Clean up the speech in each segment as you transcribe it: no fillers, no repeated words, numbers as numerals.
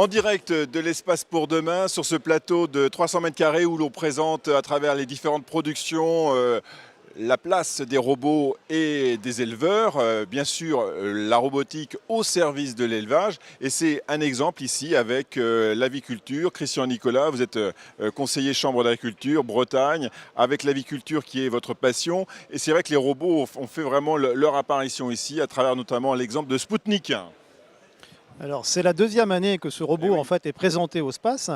En direct de l'espace pour demain, sur ce plateau de 300 mètres carrés où l'on présente à travers les différentes productions la place des robots et des éleveurs, bien sûr la robotique au service de l'élevage. Et c'est un exemple ici avec l'aviculture. Christian Nicolas, vous êtes conseiller chambre d'agriculture Bretagne, avec l'aviculture qui est votre passion. Et c'est vrai que les robots ont fait vraiment leur apparition ici, à travers notamment l'exemple de Spoutnik. Alors c'est la deuxième année que ce robot en fait est présenté au space.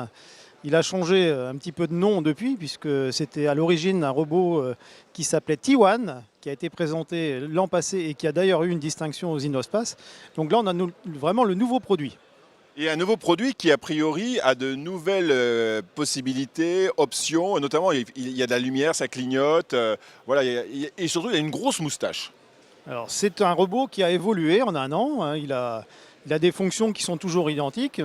Il a changé un petit peu de nom depuis, puisque c'était à l'origine un robot qui s'appelait T1, qui a été présenté l'an passé et qui a d'ailleurs eu une distinction aux Innospace. Donc là on a vraiment le nouveau produit. Et un nouveau produit qui, a priori, a de nouvelles possibilités, options. Notamment, il y a de la lumière, ça clignote. Voilà, et surtout, il a une grosse moustache. Alors c'est un robot qui a évolué en un an. Hein. Il a des fonctions qui sont toujours identiques.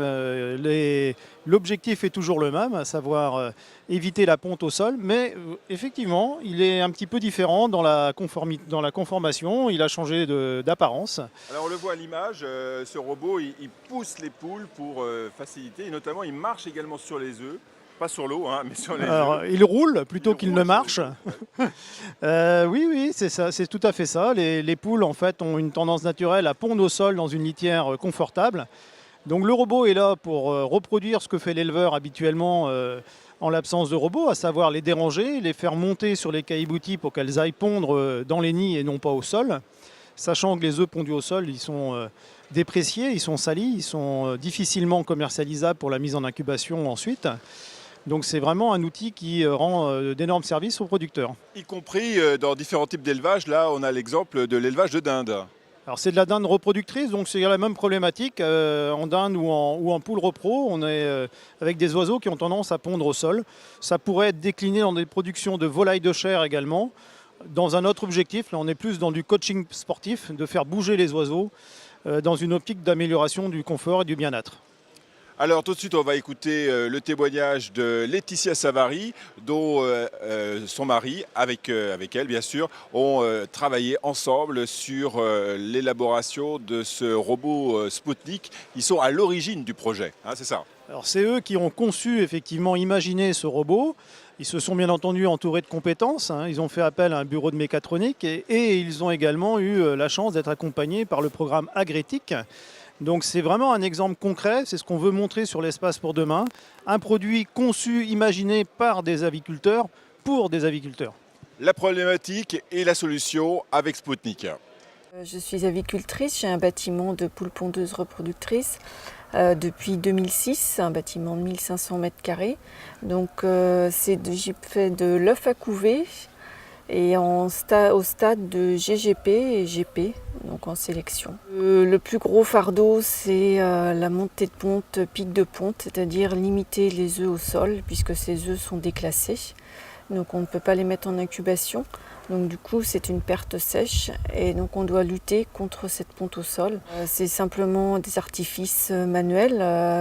L'objectif est toujours le même, à savoir éviter la ponte au sol. Mais effectivement, il est un petit peu différent dans la conformation. Il a changé d'apparence. Alors on le voit à l'image, ce robot, il pousse les poules pour faciliter. Et notamment, il marche également sur les œufs. Pas sur l'eau, hein, mais sur les œufs. Il roule plutôt qu'il ne marche. Oui, c'est ça, c'est tout à fait ça. Les poules, en fait, ont une tendance naturelle à pondre au sol dans une litière confortable. Donc le robot est là pour reproduire ce que fait l'éleveur habituellement en l'absence de robot, à savoir les déranger, les faire monter sur les caillebotis pour qu'elles aillent pondre dans les nids et non pas au sol. Sachant que les œufs pondus au sol, ils sont dépréciés, ils sont salis, ils sont difficilement commercialisables pour la mise en incubation ensuite. Donc c'est vraiment un outil qui rend d'énormes services aux producteurs. Y compris dans différents types d'élevage. Là, on a l'exemple de l'élevage de dinde. Alors c'est de la dinde reproductrice, donc c'est la même problématique. En dinde ou en poule repro, on est avec des oiseaux qui ont tendance à pondre au sol. Ça pourrait être décliné dans des productions de volailles de chair également. Dans un autre objectif, là on est plus dans du coaching sportif, de faire bouger les oiseaux dans une optique d'amélioration du confort et du bien-être. Alors tout de suite, on va écouter le témoignage de Laetitia Savary, dont son mari, avec elle bien sûr, ont travaillé ensemble sur l'élaboration de ce robot Spoutnik. Ils sont à l'origine du projet, hein, c'est ça? Alors c'est eux qui ont conçu, effectivement, imaginé ce robot. Ils se sont bien entendu entourés de compétences. Hein. Ils ont fait appel à un bureau de mécatronique et ils ont également eu la chance d'être accompagnés par le programme Agrétic. Donc c'est vraiment un exemple concret, c'est ce qu'on veut montrer sur l'espace pour demain. Un produit conçu, imaginé par des aviculteurs, pour des aviculteurs. La problématique et la solution avec Spoutnik. Je suis avicultrice, j'ai un bâtiment de poules pondeuses reproductrices depuis 2006, un bâtiment de 1500 mètres carrés. Donc j'ai fait de l'œuf à couver et au stade de GGP et GP, donc en sélection. Le plus gros fardeau, c'est la montée de ponte, pic de ponte, c'est-à-dire limiter les œufs au sol, puisque ces œufs sont déclassés. Donc on ne peut pas les mettre en incubation. Donc du coup, c'est une perte sèche et donc on doit lutter contre cette ponte au sol. C'est simplement des artifices manuels,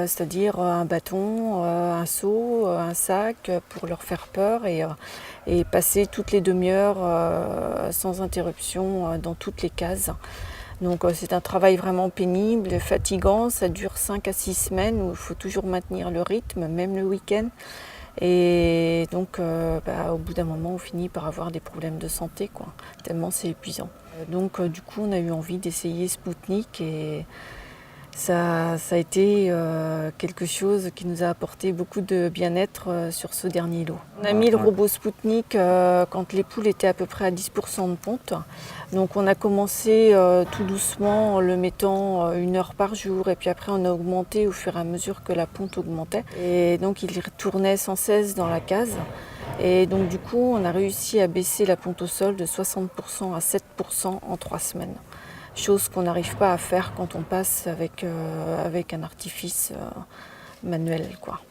c'est-à-dire un bâton, un seau, un sac pour leur faire peur et passer toutes les demi-heures sans interruption dans toutes les cases. Donc c'est un travail vraiment pénible, fatigant, ça dure 5 à 6 semaines où il faut toujours maintenir le rythme, même le week-end. Et donc au bout d'un moment on finit par avoir des problèmes de santé, quoi, tellement c'est épuisant. Donc du coup on a eu envie d'essayer Spoutnik et ça a été quelque chose qui nous a apporté beaucoup de bien-être sur ce dernier lot. On a mis le robot Spoutnik quand les poules étaient à peu près à 10% de ponte. Donc on a commencé tout doucement en le mettant 1 heure par jour et puis après on a augmenté au fur et à mesure que la ponte augmentait. Et donc il retournait sans cesse dans la case. Et donc du coup on a réussi à baisser la ponte au sol de 60% à 7% en 3 semaines. Chose qu'on n'arrive pas à faire quand on passe avec un artifice manuel, quoi.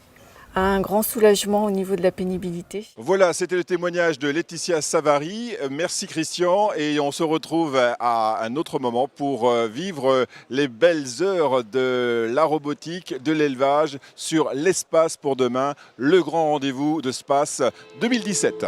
Un grand soulagement au niveau de la pénibilité. Voilà, c'était le témoignage de Laetitia Savary. Merci Christian et on se retrouve à un autre moment pour vivre les belles heures de la robotique, de l'élevage sur l'espace pour demain, le grand rendez-vous de Space 2017.